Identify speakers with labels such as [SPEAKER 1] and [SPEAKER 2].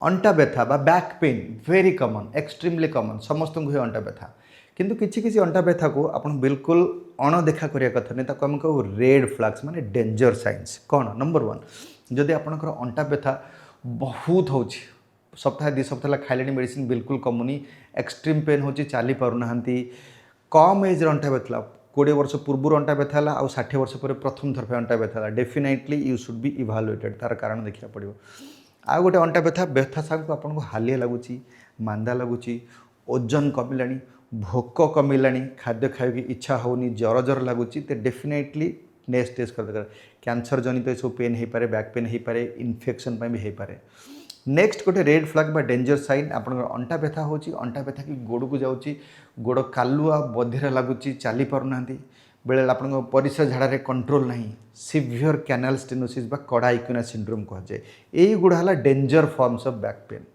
[SPEAKER 1] अंटा व्यथा बा back pain very कमन extremely कमन समस्त हुए अंटा व्यथा किंतु किसी किसी अंटा व्यथा को आपण बिल्कुल अणदेखा करिया कथा नहीं ताको हम कहू रेड फ्लैग्स माने डेंजर साइंस कौन नंबर वन जदि आपणकर अंटा व्यथा बहुत हो सप्ताह दि सप्ताह खाइले मेडिसिन बिल्कुल कमुनी एक्सट्रीम पेन हो चली पारना कम एज अंटा व्यथा 20 वर्ष पूर्व अंटा व्यथा आ 60 वर्ष पर प्रथम थर अंटा व्यथा डेफिनेटली यू शुड बी इभालुएटेड तार कारण देखा पड़ो आ गोटे अंटा व्यथा व्यथा सागू आपको हालिया लगुच मांदा लगुच ओजन कमिला भोक कमिला खाद्य खाई इच्छा होनी जर जर लगुच तो डेफिनेटली नेक्स्ट टेस्ट कर दरकार कैंसर जनित तो सब पेन हो पारे बैक पेन हो पारे इन्फेक्शन भी हो पारे नेक्स्ट गोटे रेड फ्लैग बा डेंजर साइन आप अंटा व्यथा हो अंटा व्यथा कि गोड़ को जाऊँगी गोड़ कालुआ बधिरा लगुच चली पारना बेले आप परिस्रा झाड़े कंट्रोल ना सीवियर कैनाल स्टेनोसिस बा कड़ा इक्विना सिंड्रोम कहुए यही गुड़ा है danger forms of back pain